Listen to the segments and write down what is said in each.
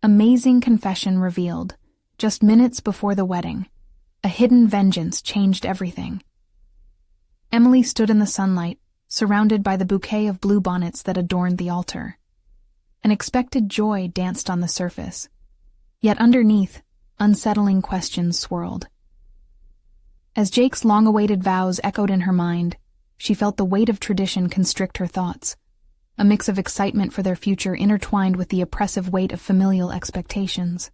Amazing confession revealed, just minutes before the wedding. A hidden vengeance changed everything. Emily stood in the sunlight, surrounded by the bouquet of bluebonnets that adorned the altar. An expected joy danced on the surface, yet underneath, unsettling questions swirled. As Jake's long-awaited vows echoed in her mind, she felt the weight of tradition constrict her thoughts, a mix of excitement for their future intertwined with the oppressive weight of familial expectations.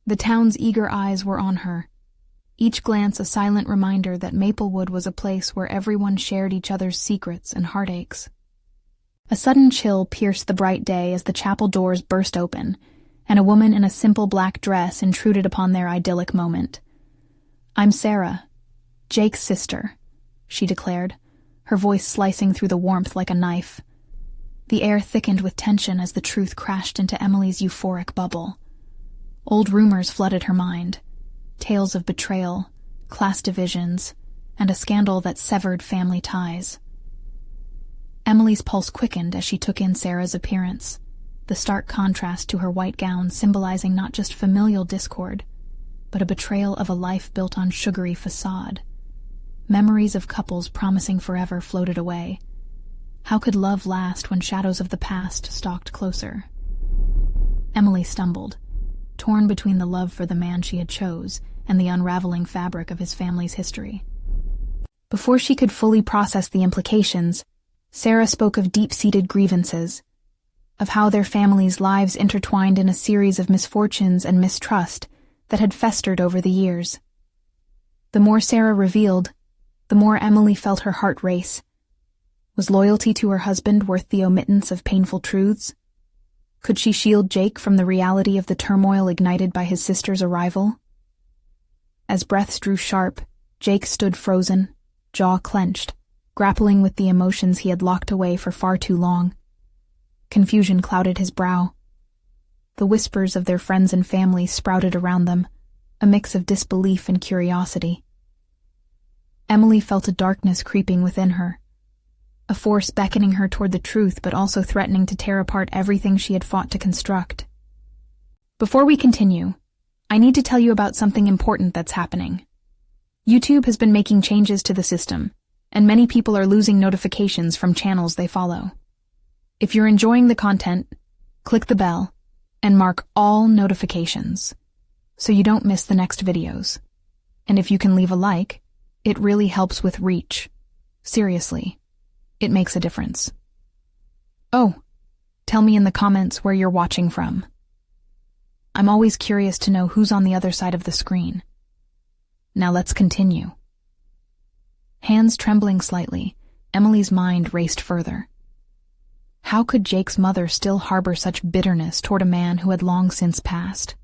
The town's eager eyes were on her, each glance a silent reminder that Maplewood was a place where everyone shared each other's secrets and heartaches. A sudden chill pierced the bright day as the chapel doors burst open, and a woman in a simple black dress intruded upon their idyllic moment. "I'm Sarah, Jake's sister," she declared, her voice slicing through the warmth like a knife. The air thickened with tension as the truth crashed into Emily's euphoric bubble. Old rumors flooded her mind, tales of betrayal, class divisions, and a scandal that severed family ties. Emily's pulse quickened as she took in Sarah's appearance, the stark contrast to her white gown symbolizing not just familial discord, but a betrayal of a life built on sugary facade. Memories of couples promising forever floated away. How could love last when shadows of the past stalked closer? Emily stumbled, torn between the love for the man she had chose and the unraveling fabric of his family's history. Before she could fully process the implications, Sarah spoke of deep-seated grievances, of how their families' lives intertwined in a series of misfortunes and mistrust that had festered over the years. The more Sarah revealed, the more Emily felt her heart race. Was loyalty to her husband worth the omittance of painful truths? Could she shield Jake from the reality of the turmoil ignited by his sister's arrival? As breaths drew sharp, Jake stood frozen, jaw clenched, grappling with the emotions he had locked away for far too long. Confusion clouded his brow. The whispers of their friends and family sprouted around them, a mix of disbelief and curiosity. Emily felt a darkness creeping within her, a force beckoning her toward the truth but also threatening to tear apart everything she had fought to construct. Before we continue, I need to tell you about something important that's happening. YouTube has been making changes to the system, and many people are losing notifications from channels they follow. If you're enjoying the content, click the bell and mark all notifications so you don't miss the next videos. And if you can leave a like, it really helps with reach. Seriously, it makes a difference. Oh, tell me in the comments where you're watching from. I'm always curious to know who's on the other side of the screen. Now let's continue. Hands trembling slightly, Emily's mind raced further. How could Jake's mother still harbor such bitterness toward a man who had long since passed?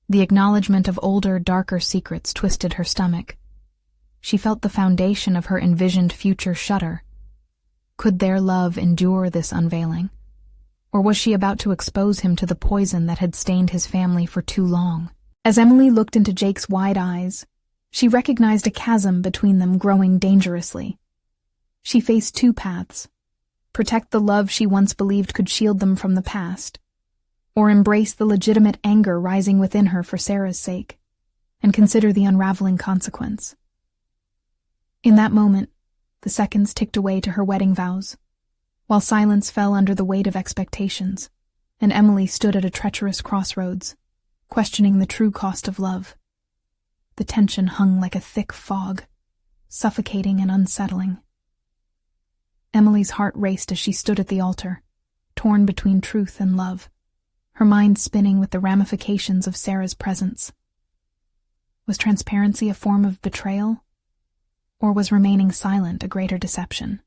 The acknowledgement of older, darker secrets twisted her stomach. She felt the foundation of her envisioned future shudder. Could their love endure this unveiling? Or was she about to expose him to the poison that had stained his family for too long? As Emily looked into Jake's wide eyes, she recognized a chasm between them growing dangerously. She faced two paths: protect the love she once believed could shield them from the past, or embrace the legitimate anger rising within her for Sarah's sake, and consider the unraveling consequence. In that moment, the seconds ticked away to her wedding vows, while silence fell under the weight of expectations, and Emily stood at a treacherous crossroads, questioning the true cost of love. The tension hung like a thick fog, suffocating and unsettling. Emily's heart raced as she stood at the altar, torn between truth and love, her mind spinning with the ramifications of Sarah's presence. Was transparency a form of betrayal? Or was remaining silent a greater deception?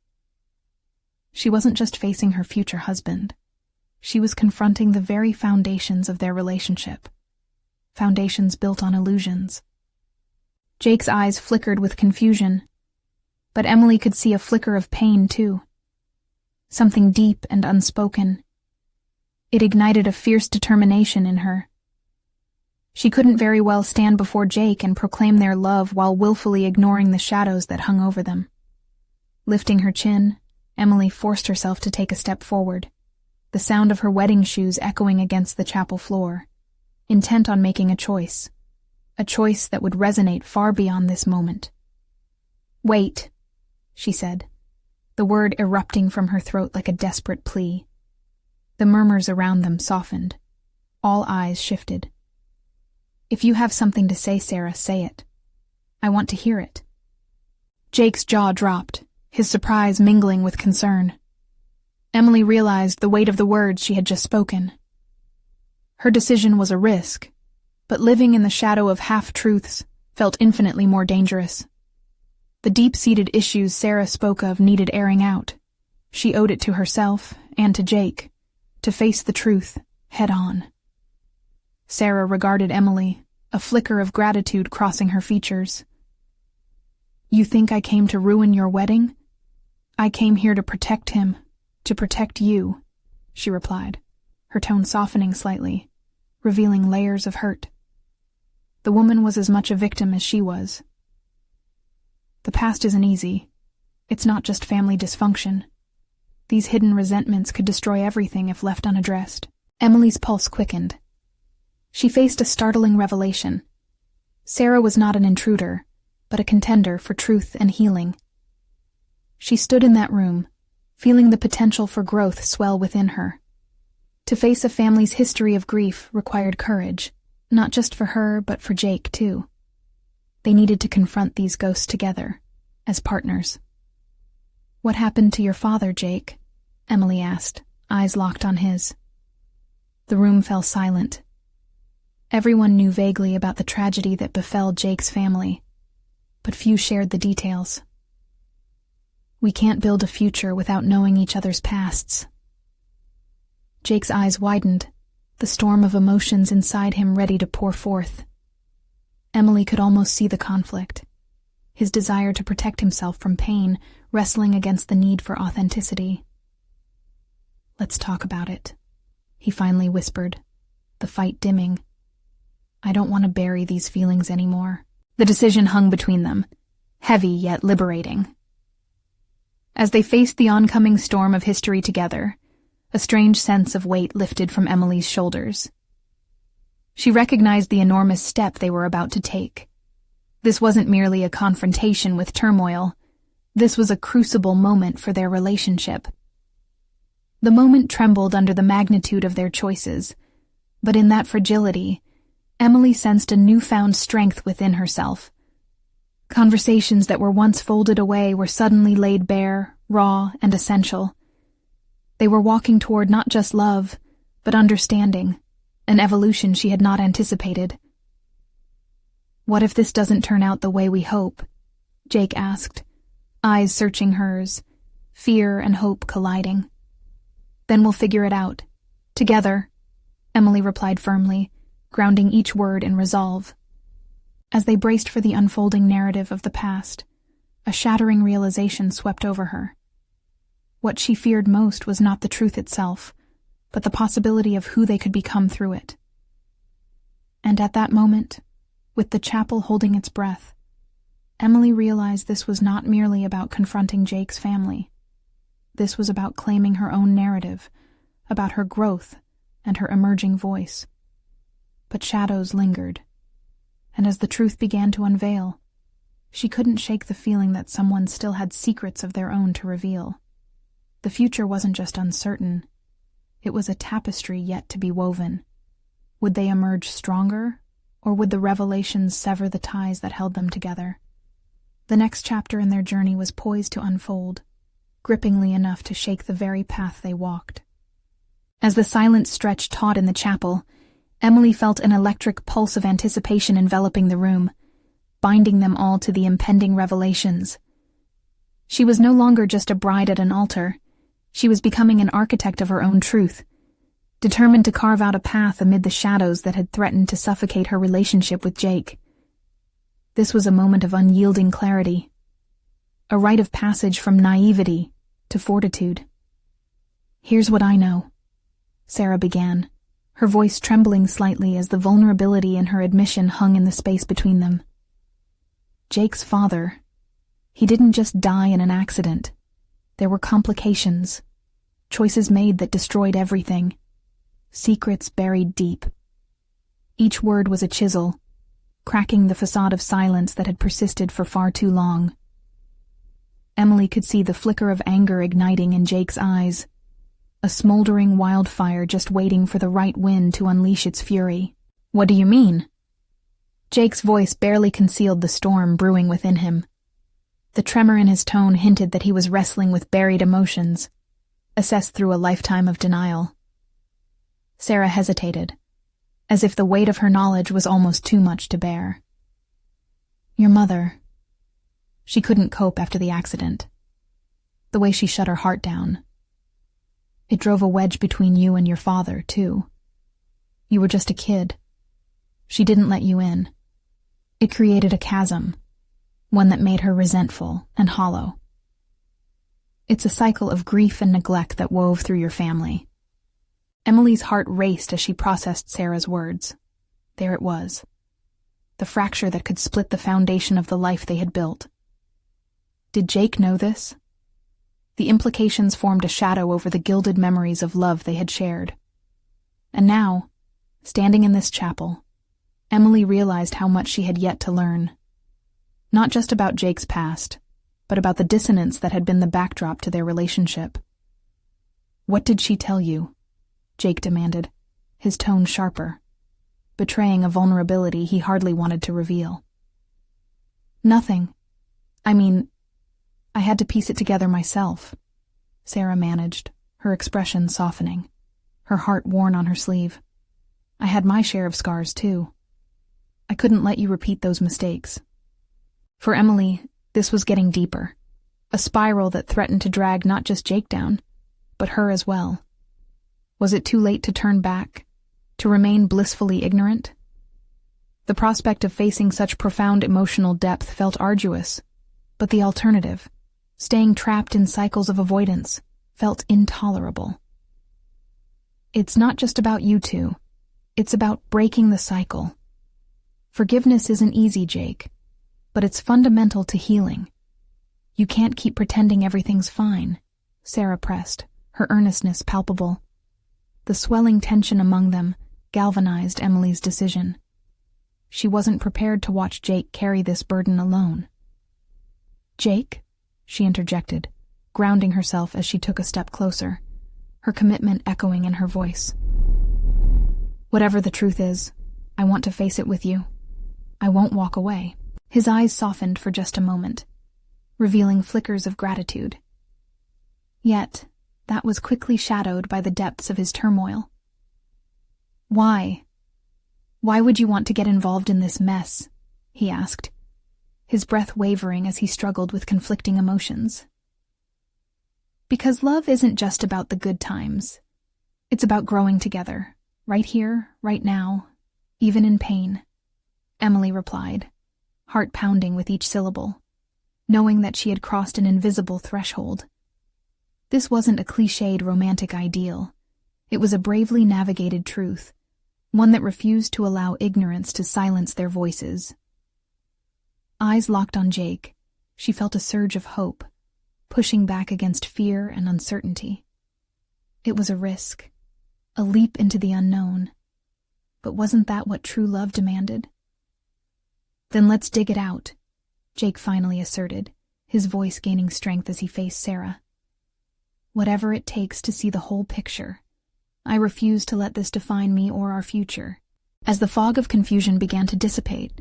She wasn't just facing her future husband. She was confronting the very foundations of their relationship, foundations built on illusions. Jake's eyes flickered with confusion, but Emily could see a flicker of pain, too. Something deep and unspoken. It ignited a fierce determination in her. She couldn't very well stand before Jake and proclaim their love while willfully ignoring the shadows that hung over them. Lifting her chin, Emily forced herself to take a step forward. the sound of her wedding shoes echoing against the chapel floor, intent on making a choice that would resonate far beyond this moment. "Wait," she said, the word erupting from her throat like a desperate plea. The murmurs around them softened. All eyes shifted. "If you have something to say, Sarah, say it. I want to hear it." Jake's jaw dropped, his surprise mingling with concern. Emily realized the weight of the words she had just spoken. Her decision was a risk, but living in the shadow of half-truths felt infinitely more dangerous. The deep-seated issues Sarah spoke of needed airing out. She owed it to herself and to Jake to face the truth head-on. Sarah regarded Emily, a flicker of gratitude crossing her features. "You think I came to ruin your wedding? I came here to protect him, to protect you," she replied, her tone softening slightly, revealing layers of hurt. The woman was as much a victim as she was. "The past isn't easy. It's not just family dysfunction. These hidden resentments could destroy everything if left unaddressed." Emily's pulse quickened. She faced a startling revelation. Sarah was not an intruder, but a contender for truth and healing. She stood in that room, feeling the potential for growth swell within her. To face a family's history of grief required courage, not just for her, but for Jake, too. They needed to confront these ghosts together, as partners. "What happened to your father, Jake?" Emily asked, eyes locked on his. The room fell silent. Everyone knew vaguely about the tragedy that befell Jake's family, but few shared the details. "We can't build a future without knowing each other's pasts." Jake's eyes widened, the storm of emotions inside him ready to pour forth. Emily could almost see the conflict, his desire to protect himself from pain wrestling against the need for authenticity. "Let's talk about it," he finally whispered, the fight dimming. "I don't want to bury these feelings anymore." The decision hung between them, heavy yet liberating. As they faced the oncoming storm of history together, a strange sense of weight lifted from Emily's shoulders. She recognized the enormous step they were about to take. This wasn't merely a confrontation with turmoil. This was a crucible moment for their relationship. The moment trembled under the magnitude of their choices, but in that fragility, Emily sensed a newfound strength within herself. Conversations that were once folded away were suddenly laid bare, raw, and essential. They were walking toward not just love, but understanding, an evolution she had not anticipated. "What if this doesn't turn out the way we hope?" Jake asked, eyes searching hers, fear and hope colliding. "Then we'll figure it out. Together," Emily replied firmly, grounding each word in resolve. As they braced for the unfolding narrative of the past, a shattering realization swept over her. What she feared most was not the truth itself, but the possibility of who they could become through it. And at that moment, with the chapel holding its breath, Emily realized this was not merely about confronting Jake's family. This was about claiming her own narrative, about her growth and her emerging voice. But shadows lingered, and as the truth began to unveil, she couldn't shake the feeling that someone still had secrets of their own to reveal. The future wasn't just uncertain, it was a tapestry yet to be woven. Would they emerge stronger, or would the revelations sever the ties that held them together? The next chapter in their journey was poised to unfold, grippingly enough to shake the very path they walked. As the silence stretched taut in the chapel, Emily felt an electric pulse of anticipation enveloping the room, binding them all to the impending revelations. She was no longer just a bride at an altar. She was becoming an architect of her own truth, determined to carve out a path amid the shadows that had threatened to suffocate her relationship with Jake. This was a moment of unyielding clarity, a rite of passage from naivety to fortitude. "Here's what I know," Sarah began, her voice trembling slightly as the vulnerability in her admission hung in the space between them. "Jake's father, he didn't just die in an accident. There were complications. choices made that destroyed everything, secrets buried deep. Each word was a chisel, cracking the facade of silence that had persisted for far too long. Emily could see the flicker of anger igniting in Jake's eyes, a smoldering wildfire just waiting for the right wind to unleash its fury. "What do you mean?" Jake's voice barely concealed the storm brewing within him. The tremor in his tone hinted that he was wrestling with buried emotions, assessed through a lifetime of denial. Sarah hesitated, as if the weight of her knowledge was almost too much to bear. "Your mother." She couldn't cope after the accident. The way she shut her heart down. It drove a wedge between you and your father, too. You were just a kid. She didn't let you in. It created a chasm, one that made her resentful and hollow. It's a cycle of grief and neglect that wove through your family. Emily's heart raced as she processed Sarah's words. There it was. The fracture that could split the foundation of the life they had built. Did Jake know this? The implications formed a shadow over the gilded memories of love they had shared. And now, standing in this chapel, Emily realized how much she had yet to learn. Not just about Jake's past, but about the dissonance that had been the backdrop to their relationship. "What did she tell you?" Jake demanded, his tone sharper, betraying a vulnerability he hardly wanted to reveal. "Nothing. I had to piece it together myself," Sarah managed, her expression softening, her heart worn on her sleeve. "I had my share of scars, too. I couldn't let you repeat those mistakes." For Emily, this was getting deeper, a spiral that threatened to drag not just Jake down, but her as well. Was it too late to turn back, to remain blissfully ignorant? The prospect of facing such profound emotional depth felt arduous, but the alternative, staying trapped in cycles of avoidance, felt intolerable. "It's not just about you two. It's about breaking the cycle. Forgiveness isn't easy, Jake, but it's fundamental to healing. You can't keep pretending everything's fine," Sarah pressed, her earnestness palpable. The swelling tension among them galvanized Emily's decision. She wasn't prepared to watch Jake carry this burden alone. "Jake?" she interjected, grounding herself as she took a step closer, her commitment echoing in her voice. "Whatever the truth is, I want to face it with you. I won't walk away." His eyes softened for just a moment, revealing flickers of gratitude. Yet, that was quickly shadowed by the depths of his turmoil. "Why? Why would you want to get involved in this mess?" he asked, his breath wavering as he struggled with conflicting emotions. "Because love isn't just about the good times. It's about growing together, right here, right now, even in pain," Emily replied, heart pounding with each syllable, knowing that she had crossed an invisible threshold. This wasn't a cliched romantic ideal. It was a bravely navigated truth, one that refused to allow ignorance to silence their voices. Eyes locked on Jake, she felt a surge of hope, pushing back against fear and uncertainty. It was a risk, a leap into the unknown, but wasn't that what true love demanded? "Then let's dig it out," Jake finally asserted, his voice gaining strength as he faced Sarah. "Whatever it takes to see the whole picture. I refuse to let this define me or our future." As the fog of confusion began to dissipate,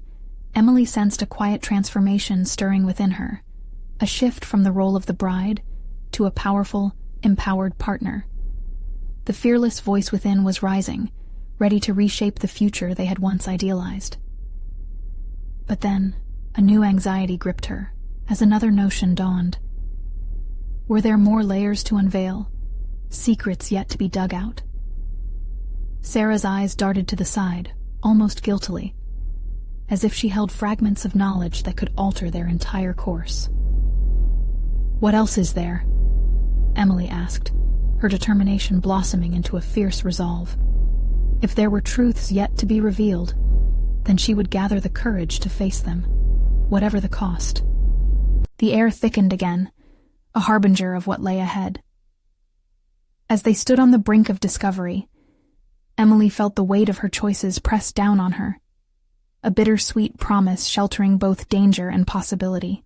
Emily sensed a quiet transformation stirring within her, a shift from the role of the bride to a powerful, empowered partner. The fearless voice within was rising, ready to reshape the future they had once idealized. But then, a new anxiety gripped her, as another notion dawned. Were there more layers to unveil, secrets yet to be dug out? Sarah's eyes darted to the side, almost guiltily, as if she held fragments of knowledge that could alter their entire course. "What else is there?" Emily asked, her determination blossoming into a fierce resolve. If there were truths yet to be revealed, then she would gather the courage to face them, whatever the cost. The air thickened again, a harbinger of what lay ahead. As they stood on the brink of discovery, Emily felt the weight of her choices pressed down on her, a bittersweet promise sheltering both danger and possibility.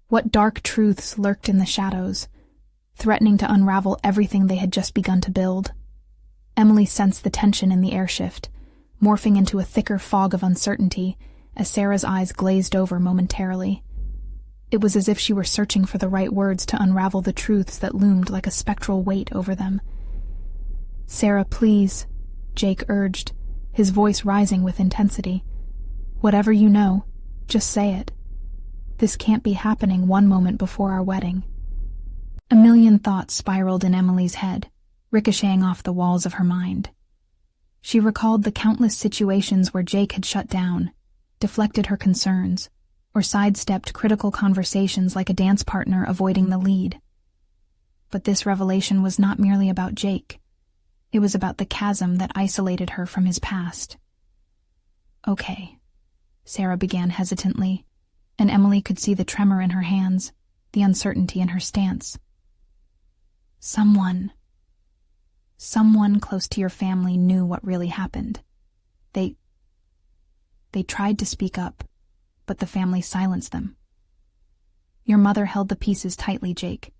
What dark truths lurked in the shadows, threatening to unravel everything they had just begun to build? Emily sensed the tension in the air shift, morphing into a thicker fog of uncertainty as Sarah's eyes glazed over momentarily. It was as if she were searching for the right words to unravel the truths that loomed like a spectral weight over them. "Sarah, please," Jake urged, his voice rising with intensity. "Whatever you know, just say it. This can't be happening one moment before our wedding." A million thoughts spiraled in Emily's head, ricocheting off the walls of her mind. She recalled the countless situations where Jake had shut down, deflected her concerns, or sidestepped critical conversations like a dance partner avoiding the lead. But this revelation was not merely about Jake. It was about the chasm that isolated her from his past. "Okay," Sarah began hesitantly, and Emily could see the tremor in her hands, the uncertainty in her stance. Someone close to your family knew what really happened. They tried to speak up, but the family silenced them. Your mother held the pieces tightly, Jake,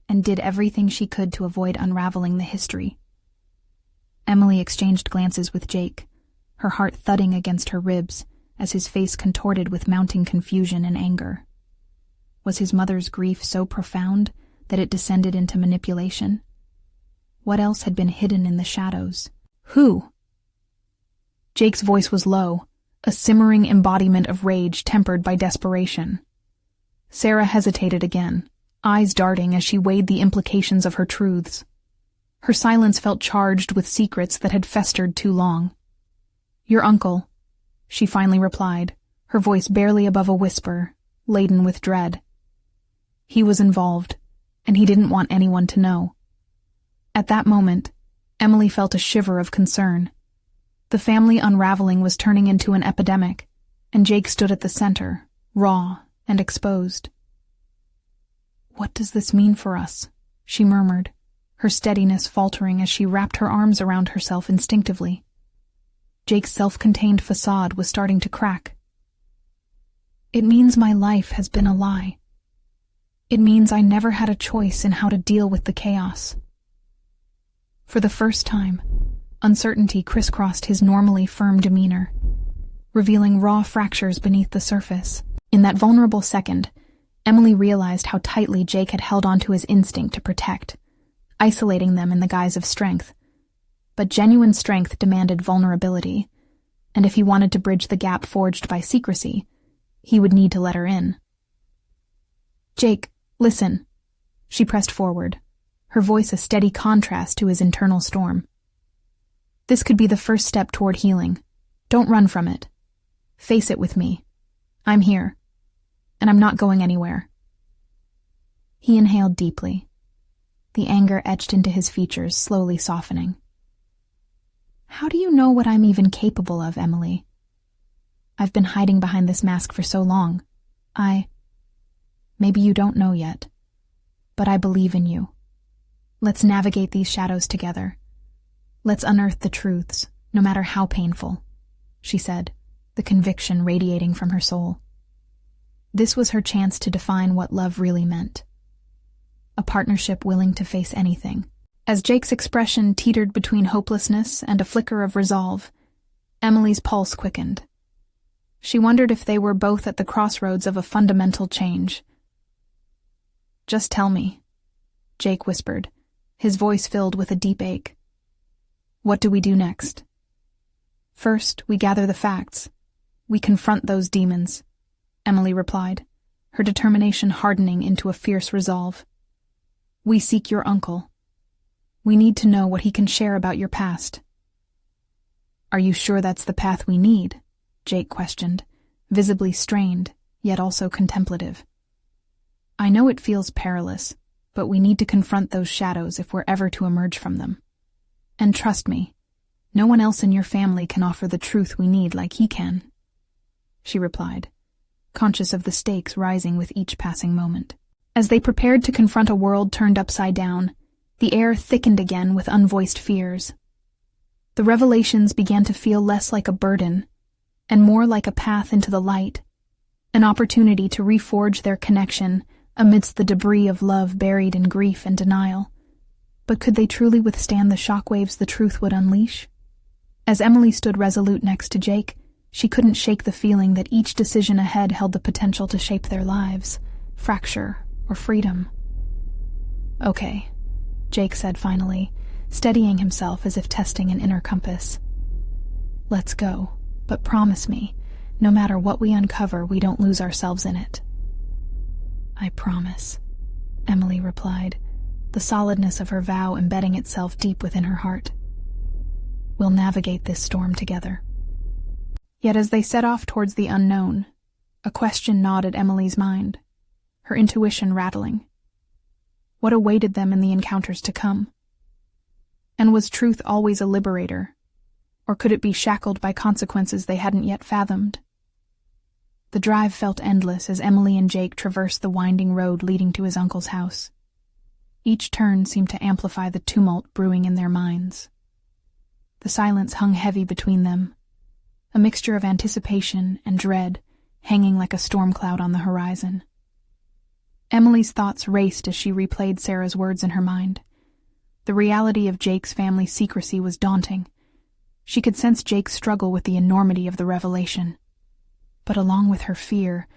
and did everything she could to avoid unraveling the history." Emily exchanged glances with Jake, her heart thudding against her ribs as his face contorted with mounting confusion and anger. Was his mother's grief so profound that it descended into manipulation? What else had been hidden in the shadows? Who? Jake's voice was low, a simmering embodiment of rage tempered by desperation. Sarah hesitated again, eyes darting as she weighed the implications of her truths. Her silence felt charged with secrets that had festered too long. "Your uncle," she finally replied, her voice barely above a whisper, laden with dread. "He was involved, and he didn't want anyone to know." At that moment, Emily felt a shiver of concern. The family unraveling was turning into an epidemic, and Jake stood at the center, raw and exposed. "What does this mean for us?" she murmured, her steadiness faltering as she wrapped her arms around herself instinctively. Jake's self-contained facade was starting to crack. "It means my life has been a lie. It means I never had a choice in how to deal with the chaos." For the first time, uncertainty crisscrossed his normally firm demeanor, revealing raw fractures beneath the surface. In that vulnerable second, Emily realized how tightly Jake had held onto his instinct to protect, isolating them in the guise of strength. But genuine strength demanded vulnerability, and if he wanted to bridge the gap forged by secrecy, he would need to let her in. "Jake, listen." She pressed forward, her voice a steady contrast to his internal storm. "This could be the first step toward healing. Don't run from it. Face it with me. I'm here, and I'm not going anywhere." He inhaled deeply, the anger etched into his features slowly softening. "How do you know what I'm even capable of, Emily? I've been hiding behind this mask for so long. Maybe you don't know yet, but I believe in you. Let's navigate these shadows together. Let's unearth the truths, no matter how painful," she said, the conviction radiating from her soul. This was her chance to define what love really meant. A partnership willing to face anything. As Jake's expression teetered between hopelessness and a flicker of resolve, Emily's pulse quickened. She wondered if they were both at the crossroads of a fundamental change. "Just tell me," Jake whispered, his voice filled with a deep ache. "What do we do next?" "First, we gather the facts. We confront those demons," Emily replied, her determination hardening into a fierce resolve. "We seek your uncle. We need to know what he can share about your past." "Are you sure that's the path we need?" Jake questioned, visibly strained, yet also contemplative. "I know it feels perilous, but we need to confront those shadows if we're ever to emerge from them. And trust me, no one else in your family can offer the truth we need like he can," she replied, conscious of the stakes rising with each passing moment. As they prepared to confront a world turned upside down, The air thickened again with unvoiced fears. The revelations began to feel less like a burden and more like a path into the light, an opportunity to reforge their connection amidst the debris of love buried in grief and denial. But could they truly withstand the shockwaves the truth would unleash? As Emily stood resolute next to Jake, she couldn't shake the feeling that each decision ahead held the potential to shape their lives, fracture, or freedom. "Okay," Jake said finally, steadying himself as if testing an inner compass. "Let's go, but promise me, no matter what we uncover, we don't lose ourselves in it." "I promise," Emily replied, the solidness of her vow embedding itself deep within her heart. "We'll navigate this storm together." Yet as they set off towards the unknown, a question gnawed at Emily's mind, her intuition rattling. What awaited them in the encounters to come? And was truth always a liberator, or could it be shackled by consequences they hadn't yet fathomed? The drive felt endless as Emily and Jake traversed the winding road leading to his uncle's house. Each turn seemed to amplify the tumult brewing in their minds. The silence hung heavy between them, a mixture of anticipation and dread hanging like a storm cloud on the horizon. Emily's thoughts raced as she replayed Sarah's words in her mind. The reality of Jake's family secrecy was daunting. She could sense Jake's struggle with the enormity of the revelation. But along with her fear,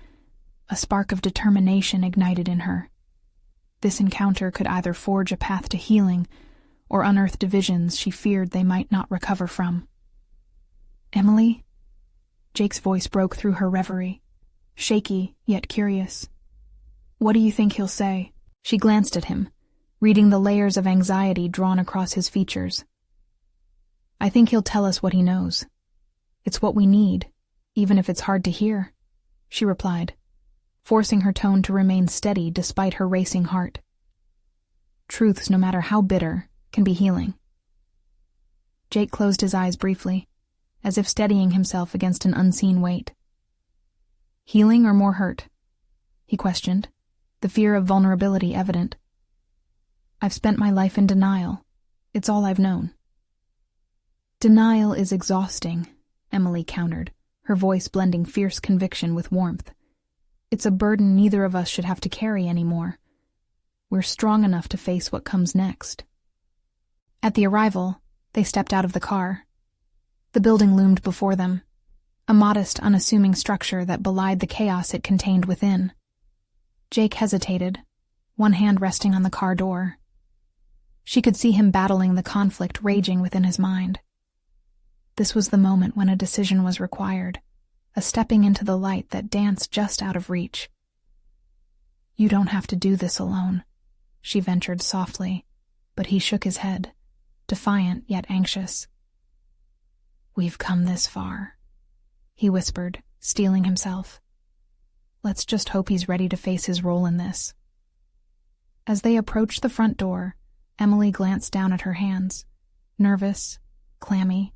a spark of determination ignited in her. This encounter could either forge a path to healing or unearth divisions she feared they might not recover from. "Emily?" Jake's voice broke through her reverie, shaky yet curious. "What do you think he'll say?" She glanced at him, reading the layers of anxiety drawn across his features. "I think he'll tell us what he knows. It's what we need, even if it's hard to hear," she replied, forcing her tone to remain steady despite her racing heart. Truths, no matter how bitter, can be healing. Jake closed his eyes briefly, as if steadying himself against an unseen weight. "Healing or more hurt?" he questioned, the fear of vulnerability evident. "I've spent my life in denial. It's all I've known." "Denial is exhausting," Emily countered, her voice blending fierce conviction with warmth. "It's a burden neither of us should have to carry anymore. We're strong enough to face what comes next." At the arrival, they stepped out of the car. The building loomed before them, a modest, unassuming structure that belied the chaos it contained within. Jake hesitated, one hand resting on the car door. She could see him battling the conflict raging within his mind. This was the moment when a decision was required, a stepping into the light that danced just out of reach. "You don't have to do this alone," she ventured softly, but he shook his head, defiant yet anxious. "We've come this far," he whispered, steeling himself. "Let's just hope he's ready to face his role in this." As they approached the front door, Emily glanced down at her hands, nervous, clammy,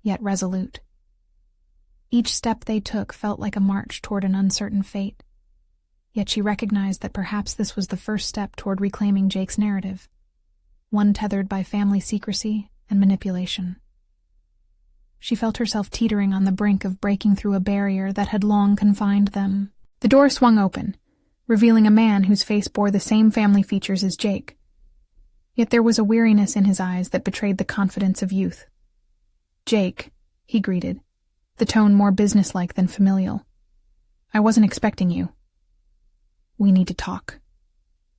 yet resolute. Each step they took felt like a march toward an uncertain fate, yet she recognized that perhaps this was the first step toward reclaiming Jake's narrative, one tethered by family secrecy and manipulation. She felt herself teetering on the brink of breaking through a barrier that had long confined them. The door swung open, revealing a man whose face bore the same family features as Jake. Yet there was a weariness in his eyes that betrayed the confidence of youth. "Jake," he greeted, the tone more businesslike than familial. "I wasn't expecting you." "We need to talk,"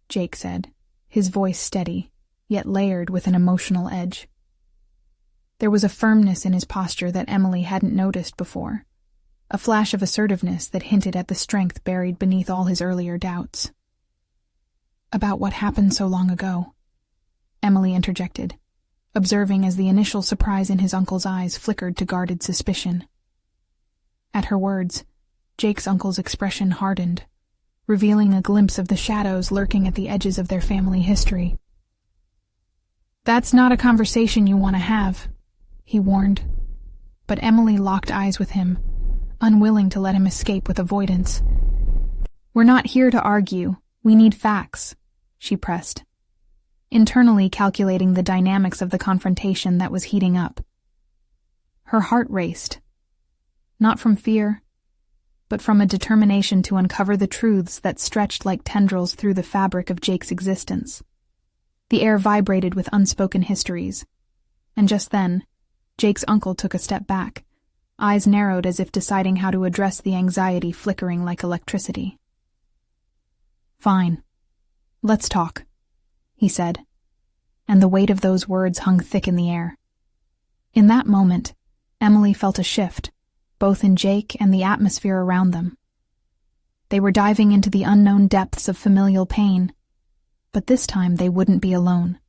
Jake said, his voice steady, yet layered with an emotional edge. There was a firmness in his posture that Emily hadn't noticed before, a flash of assertiveness that hinted at the strength buried beneath all his earlier doubts. "About what happened so long ago," Emily interjected, observing as the initial surprise in his uncle's eyes flickered to guarded suspicion. At her words, Jake's uncle's expression hardened, revealing a glimpse of the shadows lurking at the edges of their family history. "That's not a conversation you want to have," he warned. But Emily locked eyes with him, unwilling to let him escape with avoidance. "We're not here to argue. We need facts," she pressed. internally calculating the dynamics of the confrontation that was heating up. Her heart raced, not from fear, but from a determination to uncover the truths that stretched like tendrils through the fabric of Jake's existence. The air vibrated with unspoken histories, and just then, Jake's uncle took a step back, eyes narrowed as if deciding how to address the anxiety flickering like electricity. "Fine. Let's talk," he said, and the weight of those words hung thick in the air. In that moment, Emily felt a shift, both in Jake and the atmosphere around them. They were diving into the unknown depths of familial pain, but this time they wouldn't be alone.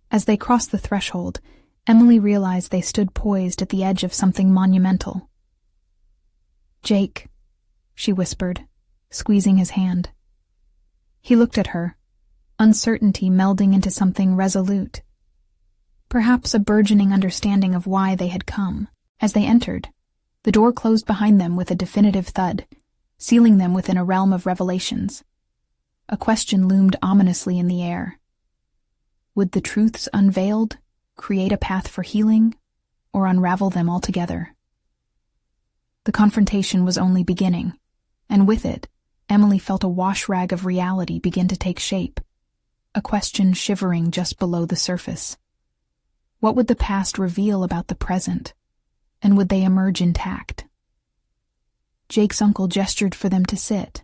As they crossed the threshold, Emily realized they stood poised at the edge of something monumental. "Jake," she whispered, squeezing his hand. He looked at her, uncertainty melding into something resolute. Perhaps a burgeoning understanding of why they had come. As they entered, the door closed behind them with a definitive thud, sealing them within a realm of revelations. A question loomed ominously in the air. Would the truths unveiled create a path for healing, or unravel them altogether? The confrontation was only beginning, and with it, Emily felt a wash-rag of reality begin to take shape, a question shivering just below the surface. What would the past reveal about the present, and would they emerge intact? Jake's uncle gestured for them to sit,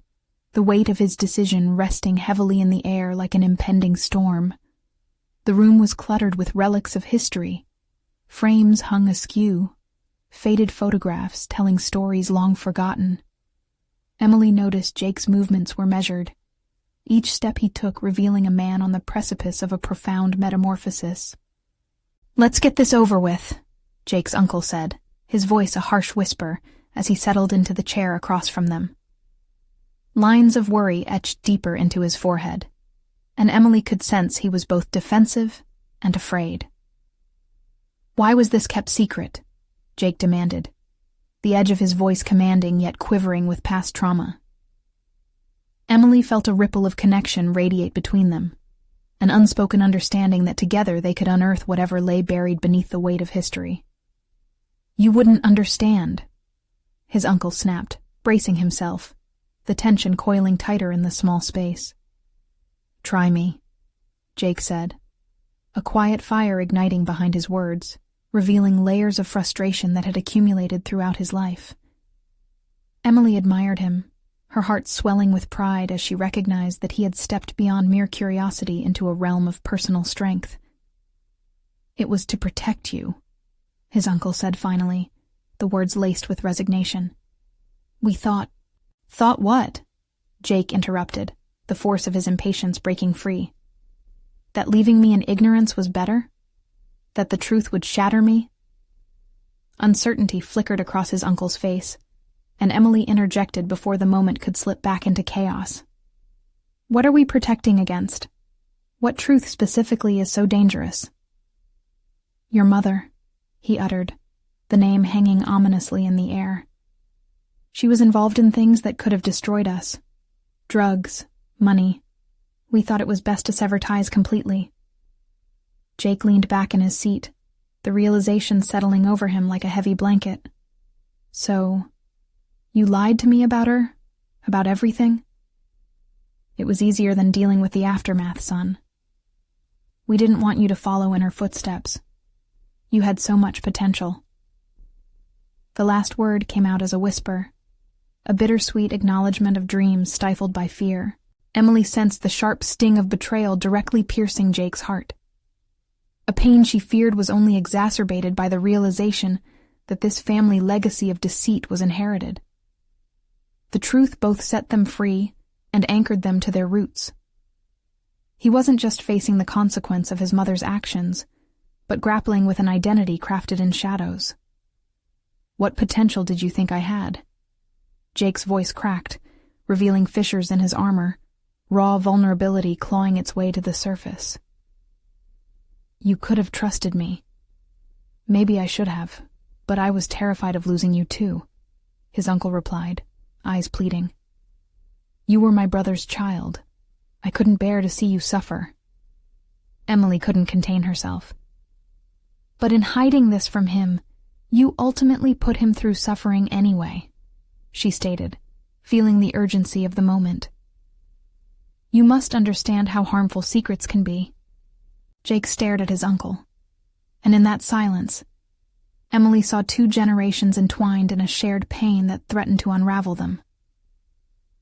the weight of his decision resting heavily in the air like an impending storm. The room was cluttered with relics of history, frames hung askew, faded photographs telling stories long forgotten. Emily noticed Jake's movements were measured, each step he took revealing a man on the precipice of a profound metamorphosis. "Let's get this over with," Jake's uncle said, his voice a harsh whisper as he settled into the chair across from them. Lines of worry etched deeper into his forehead, and Emily could sense he was both defensive and afraid. "Why was this kept secret?" Jake demanded, the edge of his voice commanding yet quivering with past trauma. Emily felt a ripple of connection radiate between them, an unspoken understanding that together they could unearth whatever lay buried beneath the weight of history. "You wouldn't understand," his uncle snapped, bracing himself, the tension coiling tighter in the small space. "Try me," Jake said, a quiet fire igniting behind his words, revealing layers of frustration that had accumulated throughout his life. Emily admired him, her heart swelling with pride as she recognized that he had stepped beyond mere curiosity into a realm of personal strength. "It was to protect you," his uncle said finally, the words laced with resignation. "We thought—" "Thought what?" Jake interrupted, the force of his impatience breaking free. "That leaving me in ignorance was better? That the truth would shatter me?" Uncertainty flickered across his uncle's face, and Emily interjected before the moment could slip back into chaos. "What are we protecting against? What truth specifically is so dangerous?" "Your mother," he uttered, the name hanging ominously in the air. "She was involved in things that could have destroyed us. Drugs, money. We thought it was best to sever ties completely." Jake leaned back in his seat, the realization settling over him like a heavy blanket. "So, you lied to me about her? About everything?" "It was easier than dealing with the aftermath, son. We didn't want you to follow in her footsteps. You had so much potential." The last word came out as a whisper, a bittersweet acknowledgement of dreams stifled by fear. Emily sensed the sharp sting of betrayal directly piercing Jake's heart. A pain she feared was only exacerbated by the realization that this family legacy of deceit was inherited. The truth both set them free and anchored them to their roots. He wasn't just facing the consequence of his mother's actions, but grappling with an identity crafted in shadows. "What potential did you think I had?" Jake's voice cracked, revealing fissures in his armor, raw vulnerability clawing its way to the surface. "You could have trusted me. Maybe I should have, but I was terrified of losing you too," his uncle replied, eyes pleading. "You were my brother's child. I couldn't bear to see you suffer." Emily couldn't contain herself. But in hiding this from him, you ultimately put him through suffering anyway, she stated, feeling the urgency of the moment. You must understand how harmful secrets can be. Jake stared at his uncle, and in that silence, Emily saw 2 generations entwined in a shared pain that threatened to unravel them.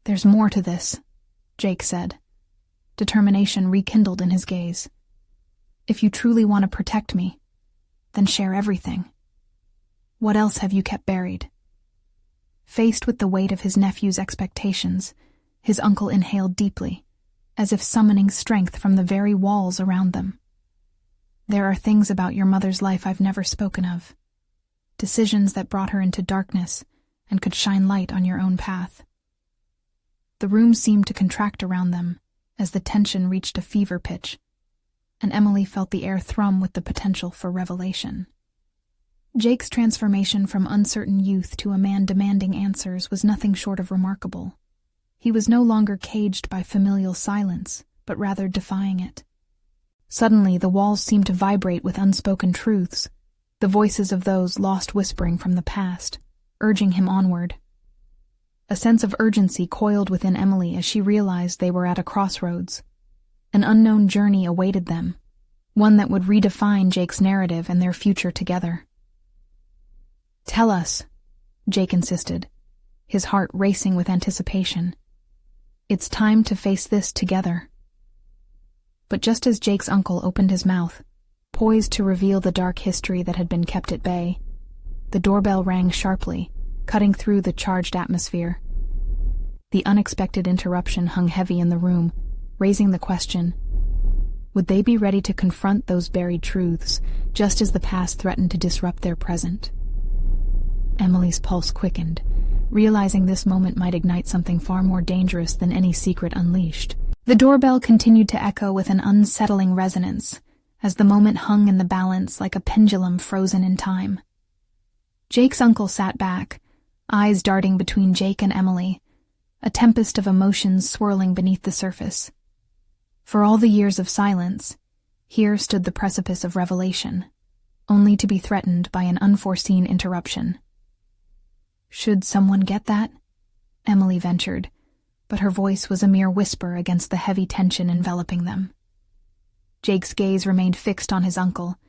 There's more to this, Jake said. Determination rekindled in his gaze. If you truly want to protect me, then share everything. What else have you kept buried? Faced with the weight of his nephew's expectations, his uncle inhaled deeply, as if summoning strength from the very walls around them. There are things about your mother's life I've never spoken of. Decisions that brought her into darkness and could shine light on your own path. The room seemed to contract around them as the tension reached a fever pitch, and Emily felt the air thrum with the potential for revelation. Jake's transformation from uncertain youth to a man demanding answers was nothing short of remarkable. He was no longer caged by familial silence, but rather defying it. Suddenly, the walls seemed to vibrate with unspoken truths, the voices of those lost whispering from the past, urging him onward. A sense of urgency coiled within Emily as she realized they were at a crossroads. An unknown journey awaited them, one that would redefine Jake's narrative and their future together. "Tell us," Jake insisted, his heart racing with anticipation. "It's time to face this together." But just as Jake's uncle opened his mouth, poised to reveal the dark history that had been kept at bay, the doorbell rang sharply, cutting through the charged atmosphere. The unexpected interruption hung heavy in the room, raising the question, would they be ready to confront those buried truths, just as the past threatened to disrupt their present? Emily's pulse quickened, realizing this moment might ignite something far more dangerous than any secret unleashed. The doorbell continued to echo with an unsettling resonance, as the moment hung in the balance like a pendulum frozen in time. Jake's uncle sat back, eyes darting between Jake and Emily, a tempest of emotions swirling beneath the surface. For all the years of silence, here stood the precipice of revelation, only to be threatened by an unforeseen interruption. "Should someone get that?" Emily ventured, but her voice was a mere whisper against the heavy tension enveloping them. Jake's gaze remained fixed on his uncle,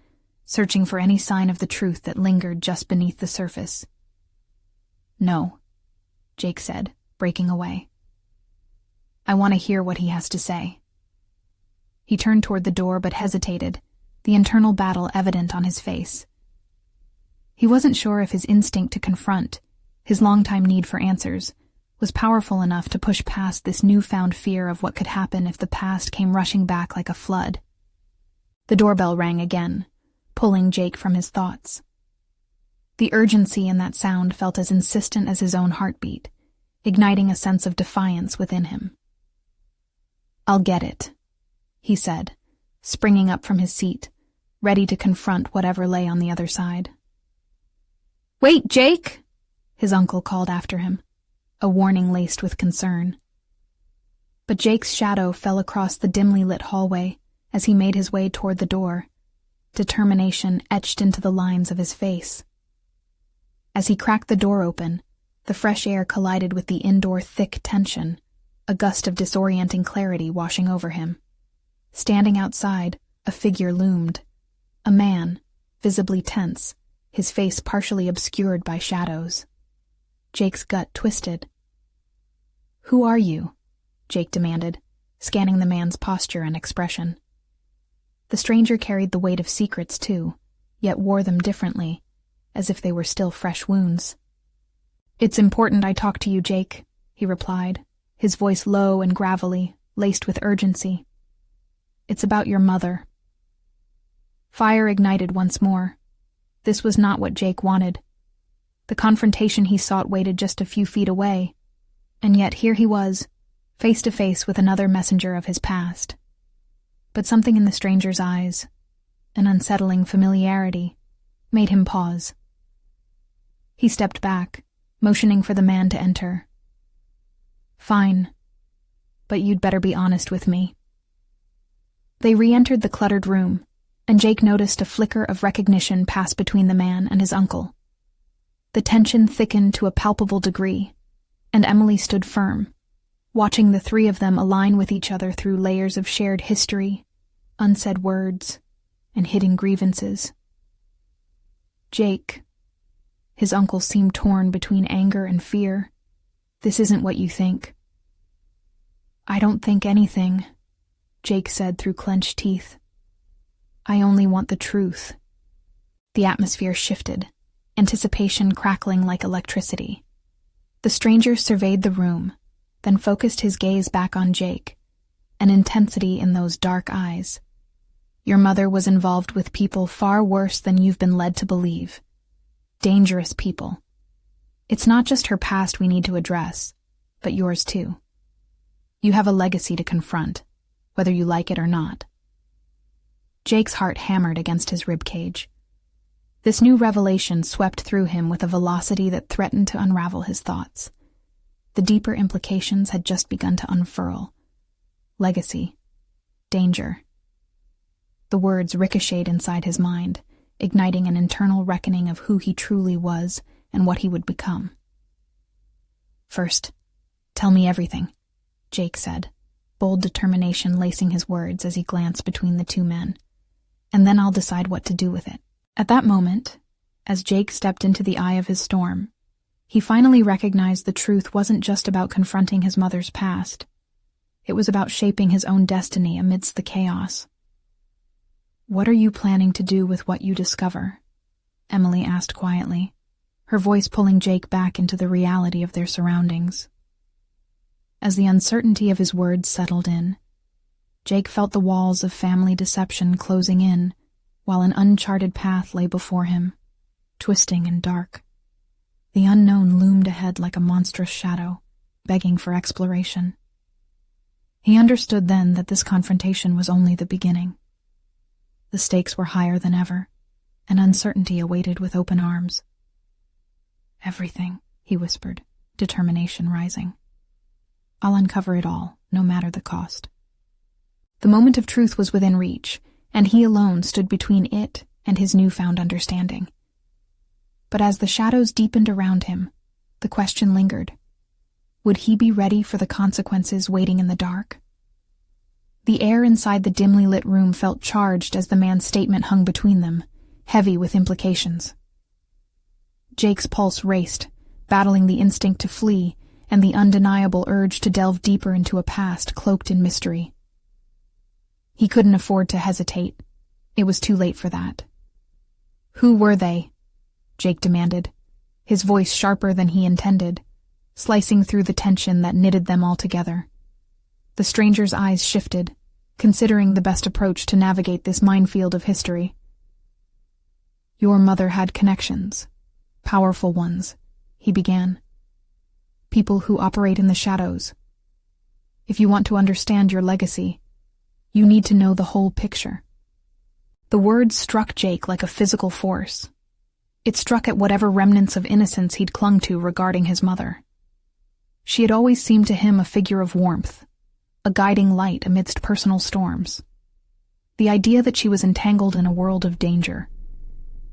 searching for any sign of the truth that lingered just beneath the surface. "No," Jake said, breaking away. "I want to hear what he has to say." He turned toward the door but hesitated, the internal battle evident on his face. He wasn't sure if his instinct to confront, his longtime need for answers, was powerful enough to push past this newfound fear of what could happen if the past came rushing back like a flood. The doorbell rang again, pulling Jake from his thoughts. The urgency in that sound felt as insistent as his own heartbeat, igniting a sense of defiance within him. "I'll get it," he said, springing up from his seat, ready to confront whatever lay on the other side. "Wait, Jake!" his uncle called after him, a warning laced with concern. But Jake's shadow fell across the dimly lit hallway as he made his way toward the door, determination etched into the lines of his face. As he cracked the door open, the fresh air collided with the indoor thick tension, a gust of disorienting clarity washing over him. Standing outside, a figure loomed. A man, visibly tense, his face partially obscured by shadows. Jake's gut twisted. "Who are you?" Jake demanded, scanning the man's posture and expression. The stranger carried the weight of secrets too, yet wore them differently, as if they were still fresh wounds. "It's important I talk to you, Jake," he replied, his voice low and gravelly, laced with urgency. "It's about your mother." Fire ignited once more. This was not what Jake wanted. The confrontation he sought waited just a few feet away, and yet here he was, face to face with another messenger of his past. But something in the stranger's eyes, an unsettling familiarity, made him pause. He stepped back, motioning for the man to enter. "Fine, but you'd better be honest with me." They re-entered the cluttered room, and Jake noticed a flicker of recognition pass between the man and his uncle. The tension thickened to a palpable degree, and Emily stood firm, watching the three of them align with each other through layers of shared history, unsaid words, and hidden grievances. "Jake." His uncle seemed torn between anger and fear. "This isn't what you think." "I don't think anything," Jake said through clenched teeth. "I only want the truth." The atmosphere shifted, anticipation crackling like electricity. The stranger surveyed the room, then focused his gaze back on Jake, an intensity in those dark eyes. "Your mother was involved with people far worse than you've been led to believe. Dangerous people. It's not just her past we need to address, but yours too. You have a legacy to confront, whether you like it or not." Jake's heart hammered against his ribcage. This new revelation swept through him with a velocity that threatened to unravel his thoughts. The deeper implications had just begun to unfurl. Legacy. Danger. The words ricocheted inside his mind, igniting an internal reckoning of who he truly was and what he would become. "First, tell me everything," Jake said, bold determination lacing his words as he glanced between the two men. "And then I'll decide what to do with it." At that moment, as Jake stepped into the eye of his storm, he finally recognized the truth wasn't just about confronting his mother's past. It was about shaping his own destiny amidst the chaos. "What are you planning to do with what you discover?" Emily asked quietly, her voice pulling Jake back into the reality of their surroundings. As the uncertainty of his words settled in, Jake felt the walls of family deception closing in, while an uncharted path lay before him, twisting and dark. The unknown loomed ahead like a monstrous shadow, begging for exploration. He understood then that this confrontation was only the beginning. The stakes were higher than ever, and uncertainty awaited with open arms. "Everything," he whispered, determination rising. "I'll uncover it all, no matter the cost." The moment of truth was within reach, and he alone stood between it and his newfound understanding. But as the shadows deepened around him, the question lingered. Would he be ready for the consequences waiting in the dark? The air inside the dimly lit room felt charged as the man's statement hung between them, heavy with implications. Jake's pulse raced, battling the instinct to flee and the undeniable urge to delve deeper into a past cloaked in mystery. He couldn't afford to hesitate. It was too late for that. "Who were they?" Jake demanded, his voice sharper than he intended, slicing through the tension that knitted them all together. The stranger's eyes shifted, considering the best approach to navigate this minefield of history. "Your mother had connections, powerful ones," he began. "People who operate in the shadows. If you want to understand your legacy, you need to know the whole picture." The words struck Jake like a physical force. It struck at whatever remnants of innocence he'd clung to regarding his mother. She had always seemed to him a figure of warmth, a guiding light amidst personal storms. The idea that she was entangled in a world of danger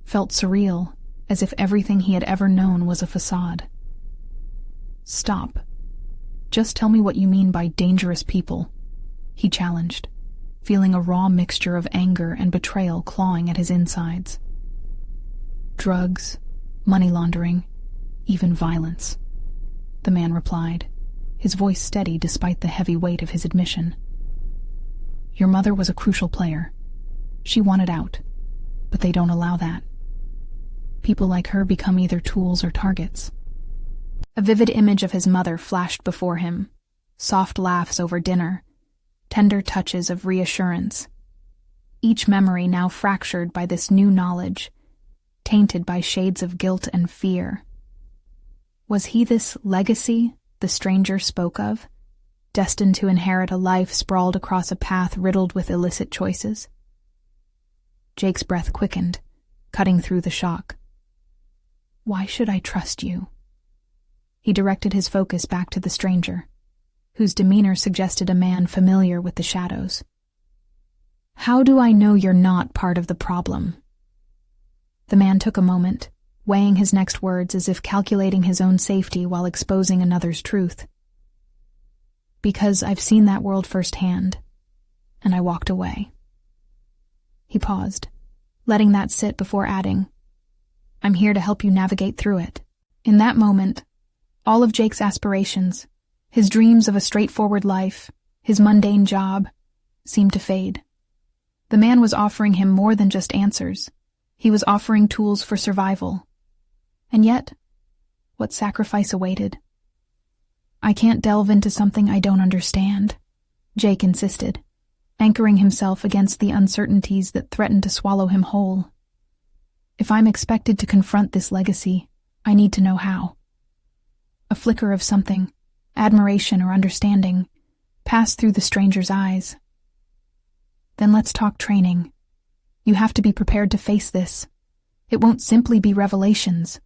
felt surreal, as if everything he had ever known was a facade. "Stop. Just tell me what you mean by dangerous people," he challenged, feeling a raw mixture of anger and betrayal clawing at his insides. "Drugs, money laundering, even violence," the man replied, his voice steady despite the heavy weight of his admission. "Your mother was a crucial player. She wanted out, but they don't allow that. People like her become either tools or targets." A vivid image of his mother flashed before him, soft laughs over dinner, tender touches of reassurance. Each memory now fractured by this new knowledge, tainted by shades of guilt and fear. Was he this legacy the stranger spoke of, destined to inherit a life sprawled across a path riddled with illicit choices? Jake's breath quickened, cutting through the shock. "Why should I trust you?" He directed his focus back to the stranger, whose demeanor suggested a man familiar with the shadows. How do I know you're not part of the problem? The man took a moment, weighing his next words as if calculating his own safety while exposing another's truth. Because I've seen that world firsthand, and I walked away. He paused, letting that sit before adding, I'm here to help you navigate through it. In that moment, all of Jake's aspirations, his dreams of a straightforward life, his mundane job, seemed to fade. The man was offering him more than just answers. He was offering tools for survival. And yet, what sacrifice awaited? I can't delve into something I don't understand, Jake insisted, anchoring himself against the uncertainties that threatened to swallow him whole. If I'm expected to confront this legacy, I need to know how. A flicker of something, admiration or understanding, passed through the stranger's eyes. Then let's talk training. You have to be prepared to face this. It won't simply be revelations.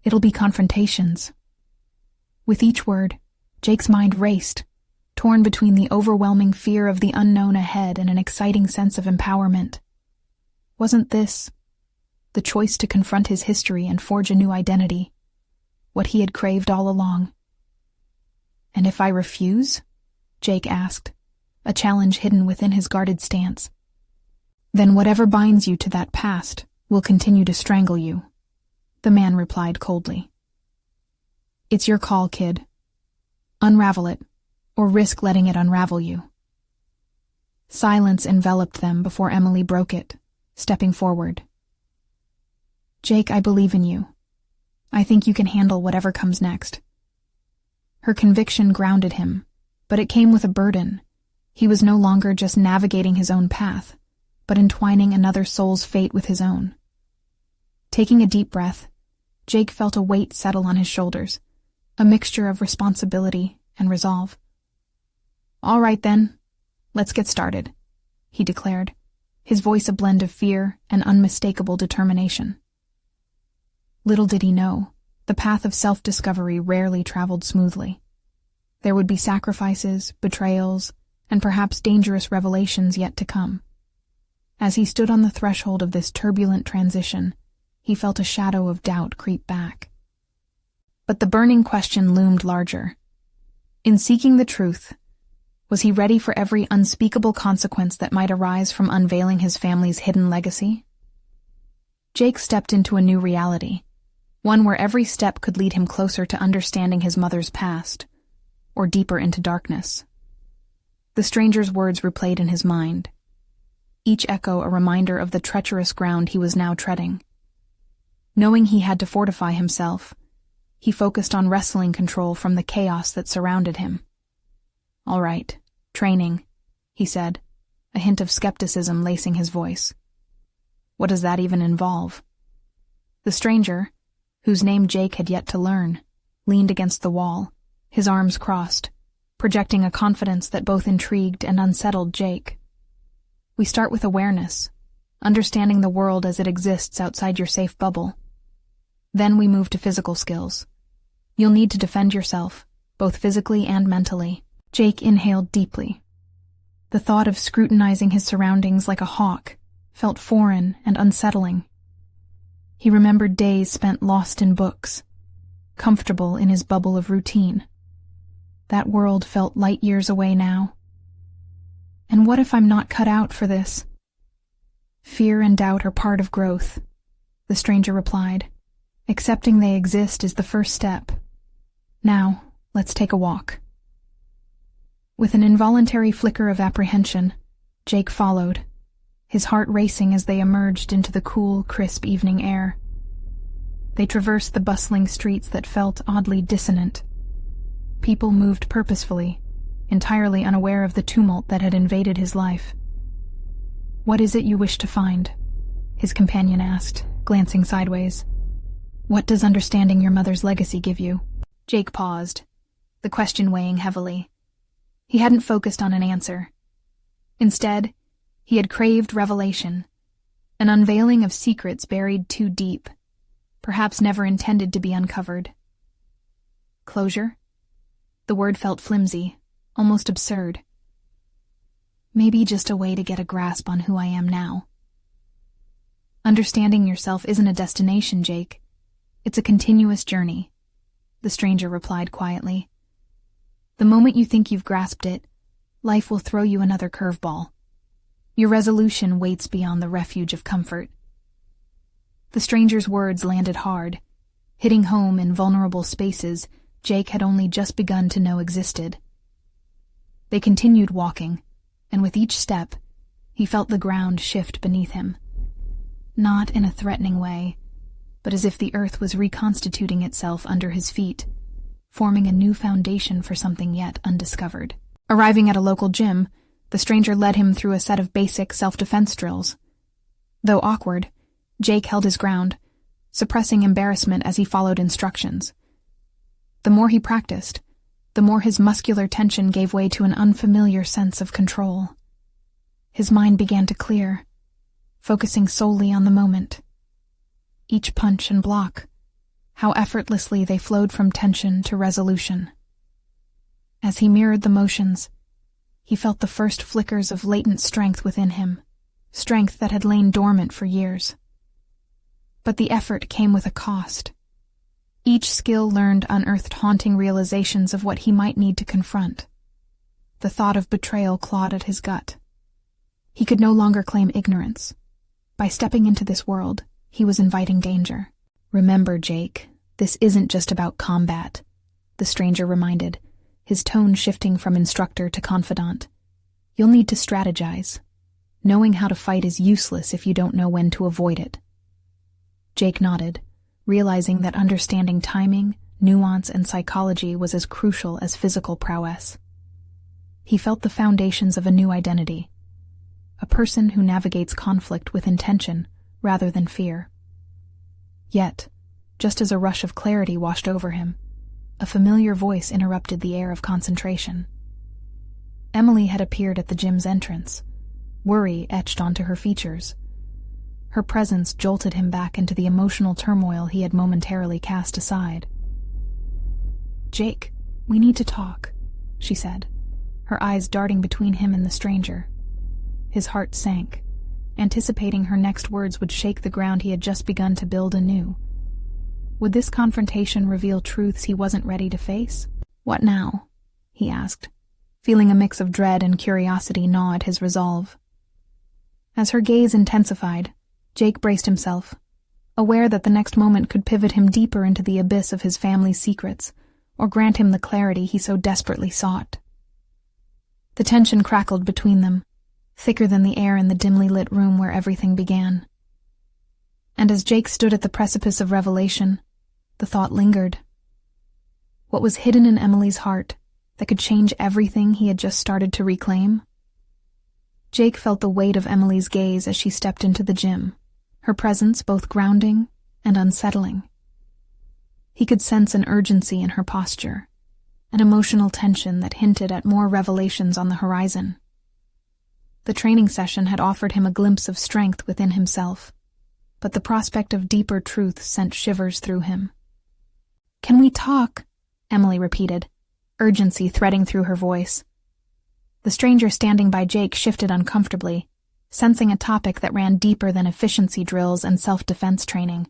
It'll be confrontations. With each word, Jake's mind raced, torn between the overwhelming fear of the unknown ahead and an exciting sense of empowerment. Wasn't this the choice to confront his history and forge a new identity, what he had craved all along? And if I refuse? Jake asked, a challenge hidden within his guarded stance. Then whatever binds you to that past will continue to strangle you, the man replied coldly. It's your call, kid. Unravel it, or risk letting it unravel you. Silence enveloped them before Emily broke it, stepping forward. Jake, I believe in you. I think you can handle whatever comes next. Her conviction grounded him, but it came with a burden. He was no longer just navigating his own path, but entwining another soul's fate with his own. Taking a deep breath, Jake felt a weight settle on his shoulders, a mixture of responsibility and resolve. All right then, let's get started, he declared, his voice a blend of fear and unmistakable determination. Little did he know, the path of self-discovery rarely traveled smoothly. There would be sacrifices, betrayals, and perhaps dangerous revelations yet to come. As he stood on the threshold of this turbulent transition, he felt a shadow of doubt creep back. But the burning question loomed larger. In seeking the truth, was he ready for every unspeakable consequence that might arise from unveiling his family's hidden legacy? Jake stepped into a new reality, one where every step could lead him closer to understanding his mother's past, or deeper into darkness. The stranger's words replayed in his mind, each echo a reminder of the treacherous ground he was now treading. Knowing he had to fortify himself, he focused on wresting control from the chaos that surrounded him. All right, training, he said, a hint of skepticism lacing his voice. What does that even involve? The stranger, whose name Jake had yet to learn, leaned against the wall, his arms crossed, projecting a confidence that both intrigued and unsettled Jake. We start with awareness, understanding the world as it exists outside your safe bubble. Then we move to physical skills. You'll need to defend yourself, both physically and mentally. Jake inhaled deeply. The thought of scrutinizing his surroundings like a hawk felt foreign and unsettling. He remembered days spent lost in books, comfortable in his bubble of routine. That world felt light years away now. And what if I'm not cut out for this? Fear and doubt are part of growth, the stranger replied. Accepting they exist is the first step. Now, let's take a walk. With an involuntary flicker of apprehension, Jake followed, his heart racing as they emerged into the cool, crisp evening air. They traversed the bustling streets that felt oddly dissonant. People moved purposefully, entirely unaware of the tumult that had invaded his life. What is it you wish to find? His companion asked, glancing sideways. What does understanding your mother's legacy give you? Jake paused, the question weighing heavily. He hadn't focused on an answer. Instead, he had craved revelation, an unveiling of secrets buried too deep, perhaps never intended to be uncovered. Closure? The word felt flimsy, almost absurd. Maybe just a way to get a grasp on who I am now. Understanding yourself isn't a destination, Jake. It's a continuous journey, the stranger replied quietly. The moment you think you've grasped it, life will throw you another curveball. Your resolution waits beyond the refuge of comfort. The stranger's words landed hard, hitting home in vulnerable spaces Jake had only just begun to know existed. They continued walking, and with each step, he felt the ground shift beneath him. Not in a threatening way, but as if the earth was reconstituting itself under his feet, forming a new foundation for something yet undiscovered. Arriving at a local gym, the stranger led him through a set of basic self-defense drills. Though awkward, Jake held his ground, suppressing embarrassment as he followed instructions. The more he practiced, the more his muscular tension gave way to an unfamiliar sense of control. His mind began to clear, focusing solely on the moment. Each punch and block, how effortlessly they flowed from tension to resolution. As he mirrored the motions, he felt the first flickers of latent strength within him, strength that had lain dormant for years. But the effort came with a cost. Each skill learned unearthed haunting realizations of what he might need to confront. The thought of betrayal clawed at his gut. He could no longer claim ignorance. By stepping into this world, he was inviting danger. Remember, Jake, this isn't just about combat, the stranger reminded, his tone shifting from instructor to confidant. You'll need to strategize. Knowing how to fight is useless if you don't know when to avoid it. Jake nodded, realizing that understanding timing, nuance, and psychology was as crucial as physical prowess. He felt the foundations of a new identity, a person who navigates conflict with intention rather than fear. Yet, just as a rush of clarity washed over him, a familiar voice interrupted the air of concentration. Emily had appeared at the gym's entrance, worry etched onto her features. Her presence jolted him back into the emotional turmoil he had momentarily cast aside. "Jake, we need to talk," she said, her eyes darting between him and the stranger. His heart sank, anticipating her next words would shake the ground he had just begun to build anew. Would this confrontation reveal truths he wasn't ready to face? "What now?" he asked, feeling a mix of dread and curiosity gnaw at his resolve. As her gaze intensified, Jake braced himself, aware that the next moment could pivot him deeper into the abyss of his family's secrets, or grant him the clarity he so desperately sought. The tension crackled between them, thicker than the air in the dimly lit room where everything began. And as Jake stood at the precipice of revelation, the thought lingered. What was hidden in Emily's heart that could change everything he had just started to reclaim? Jake felt the weight of Emily's gaze as she stepped into the gym, her presence both grounding and unsettling. He could sense an urgency in her posture, an emotional tension that hinted at more revelations on the horizon. The training session had offered him a glimpse of strength within himself, but the prospect of deeper truth sent shivers through him. "Can we talk?" Emily repeated, urgency threading through her voice. The stranger standing by Jake shifted uncomfortably, sensing a topic that ran deeper than efficiency drills and self-defense training.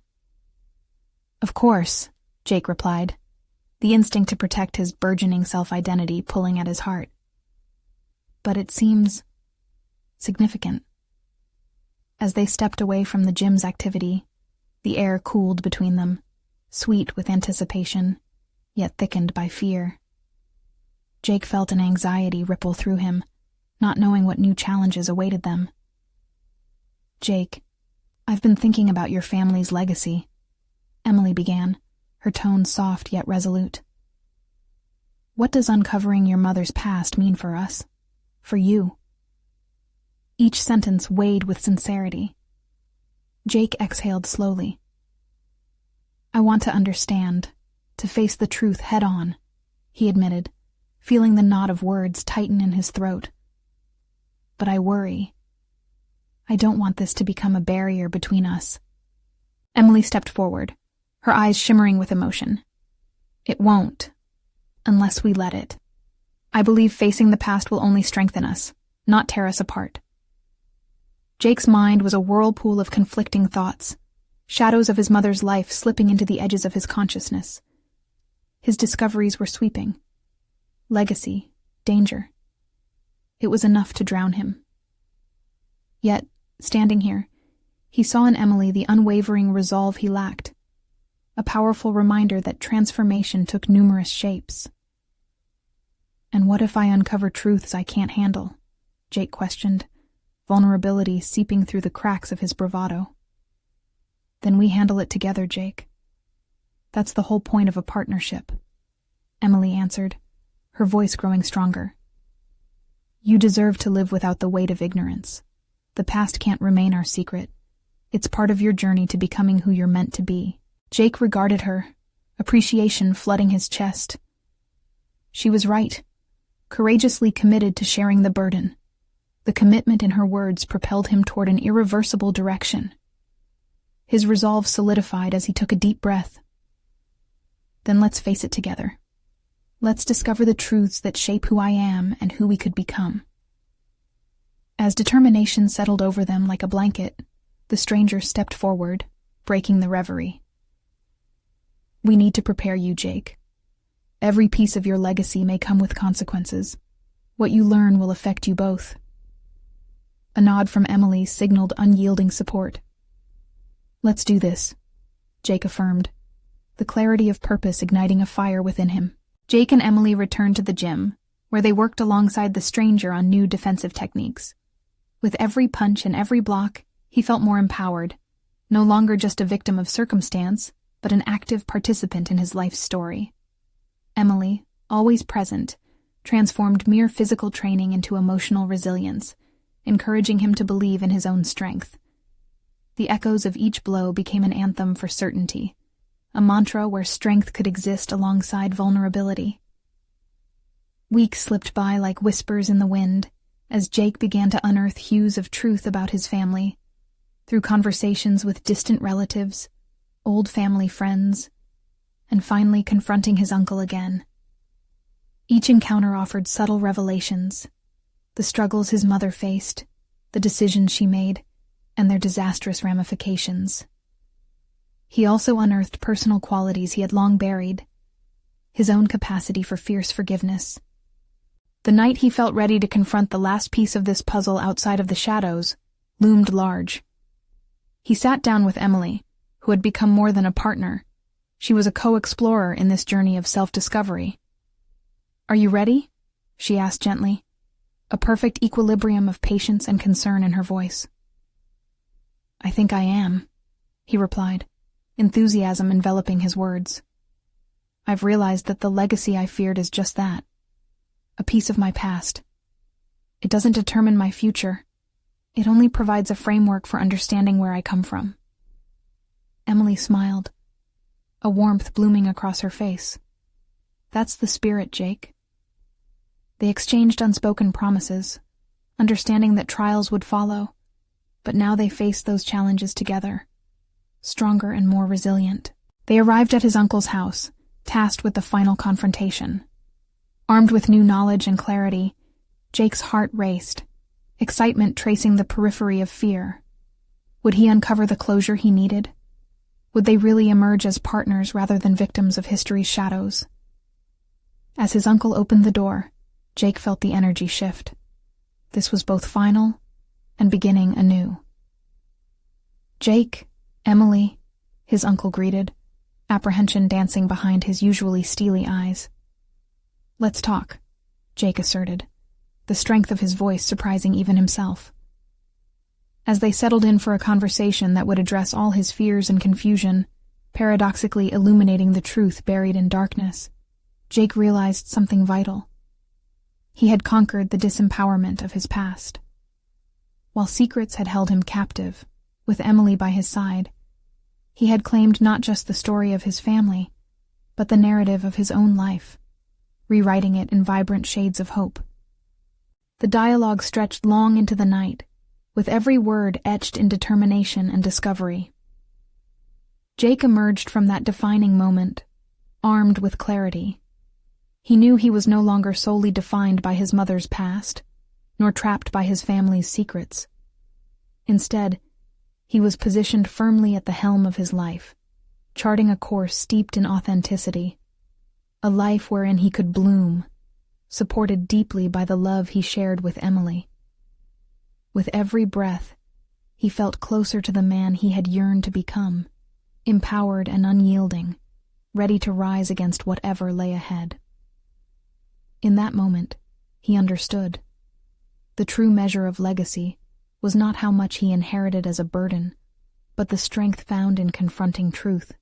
"Of course," Jake replied, the instinct to protect his burgeoning self-identity pulling at his heart. "But it seems significant." As they stepped away from the gym's activity, the air cooled between them, sweet with anticipation, yet thickened by fear. Jake felt an anxiety ripple through him, not knowing what new challenges awaited them. "Jake, I've been thinking about your family's legacy," Emily began, her tone soft yet resolute. "What does uncovering your mother's past mean for us? For you?" Each sentence weighed with sincerity. Jake exhaled slowly. "I want to understand, to face the truth head-on," he admitted, feeling the knot of words tighten in his throat. "But I worry. I don't want this to become a barrier between us." Emily stepped forward, her eyes shimmering with emotion. "It won't, unless we let it. I believe facing the past will only strengthen us, not tear us apart. Jake's mind was a whirlpool of conflicting thoughts, shadows of his mother's life slipping into the edges of his consciousness. His discoveries were sweeping. Legacy, danger. It was enough to drown him. Yet, standing here, he saw in Emily the unwavering resolve he lacked, a powerful reminder that transformation took numerous shapes. "And what if I uncover truths I can't handle?" Jake questioned, vulnerability seeping through the cracks of his bravado. "Then we handle it together, Jake. That's the whole point of a partnership," Emily answered, her voice growing stronger. "You deserve to live without the weight of ignorance. The past can't remain our secret. It's part of your journey to becoming who you're meant to be." Jake regarded her, appreciation flooding his chest. She was right, courageously committed to sharing the burden. The commitment in her words propelled him toward an irreversible direction. His resolve solidified as he took a deep breath. "Then let's face it together. Let's discover the truths that shape who I am and who we could become." As determination settled over them like a blanket, the stranger stepped forward, breaking the reverie. "We need to prepare you, Jake. Every piece of your legacy may come with consequences. What you learn will affect you both." A nod from Emily signaled unyielding support. "Let's do this," Jake affirmed, the clarity of purpose igniting a fire within him. Jake and Emily returned to the gym, where they worked alongside the stranger on new defensive techniques. With every punch and every block, he felt more empowered, no longer just a victim of circumstance, but an active participant in his life's story. Emily, always present, transformed mere physical training into emotional resilience, encouraging him to believe in his own strength. The echoes of each blow became an anthem for certainty, a mantra where strength could exist alongside vulnerability. Weeks slipped by like whispers in the wind, as Jake began to unearth hues of truth about his family, through conversations with distant relatives, old family friends, and finally confronting his uncle again. Each encounter offered subtle revelations, the struggles his mother faced, the decisions she made, and their disastrous ramifications. He also unearthed personal qualities he had long buried, his own capacity for fierce forgiveness. The night he felt ready to confront the last piece of this puzzle outside of the shadows loomed large. He sat down with Emily, who had become more than a partner. She was a co-explorer in this journey of self-discovery. "Are you ready?" she asked gently, a perfect equilibrium of patience and concern in her voice. "I think I am," he replied, enthusiasm enveloping his words. "I've realized that the legacy I feared is just that, a piece of my past. It doesn't determine my future. It only provides a framework for understanding where I come from." Emily smiled, a warmth blooming across her face. "That's the spirit, Jake." They exchanged unspoken promises, understanding that trials would follow, but now they faced those challenges together, stronger and more resilient. They arrived at his uncle's house, tasked with the final confrontation. Armed with new knowledge and clarity, Jake's heart raced, excitement tracing the periphery of fear. Would he uncover the closure he needed? Would they really emerge as partners rather than victims of history's shadows? As his uncle opened the door, Jake felt the energy shift. This was both final and beginning anew. "Jake, Emily," his uncle greeted, apprehension dancing behind his usually steely eyes. "Let's talk," Jake asserted, the strength of his voice surprising even himself. As they settled in for a conversation that would address all his fears and confusion, paradoxically illuminating the truth buried in darkness, Jake realized something vital. He had conquered the disempowerment of his past. While secrets had held him captive, with Emily by his side, he had claimed not just the story of his family, but the narrative of his own life, rewriting it in vibrant shades of hope. The dialogue stretched long into the night, with every word etched in determination and discovery. Jake emerged from that defining moment, armed with clarity. He knew he was no longer solely defined by his mother's past, nor trapped by his family's secrets. Instead, he was positioned firmly at the helm of his life, charting a course steeped in authenticity, a life wherein he could bloom, supported deeply by the love he shared with Emily. With every breath, he felt closer to the man he had yearned to become, empowered and unyielding, ready to rise against whatever lay ahead. In that moment, he understood. The true measure of legacy was not how much he inherited as a burden, but the strength found in confronting truth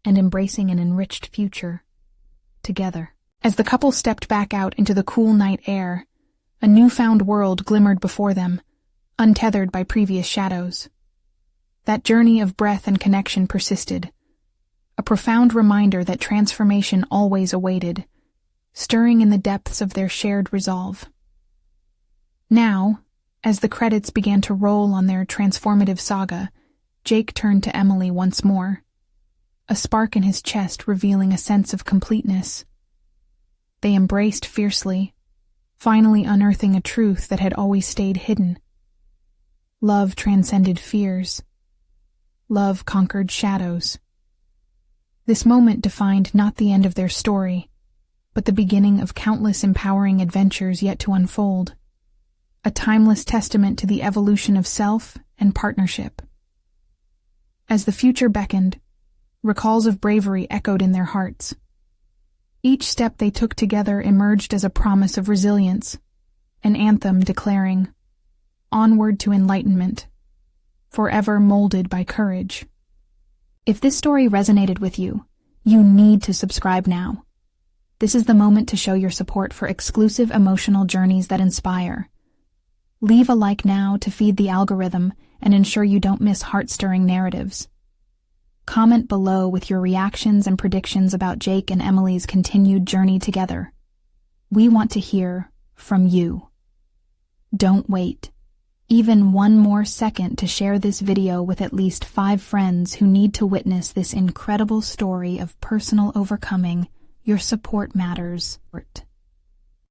and embracing an enriched future together. As the couple stepped back out into the cool night air, a newfound world glimmered before them, untethered by previous shadows. That journey of breath and connection persisted, a profound reminder that transformation always awaited, stirring in the depths of their shared resolve. Now, as the credits began to roll on their transformative saga, Jake turned to Emily once more, a spark in his chest revealing a sense of completeness. They embraced fiercely, finally unearthing a truth that had always stayed hidden. Love transcended fears. Love conquered shadows. This moment defined not the end of their story, but the beginning of countless empowering adventures yet to unfold, a timeless testament to the evolution of self and partnership. As the future beckoned, recalls of bravery echoed in their hearts. Each step they took together emerged as a promise of resilience, an anthem declaring, "Onward to enlightenment, forever molded by courage." If this story resonated with you, you need to subscribe now. This is the moment to show your support for exclusive emotional journeys that inspire. Leave a like now to feed the algorithm and ensure you don't miss heart-stirring narratives. Comment below with your reactions and predictions about Jake and Emily's continued journey together. We want to hear from you. Don't wait even one more second to share this video with at least 5 friends who need to witness this incredible story of personal overcoming. Your support matters.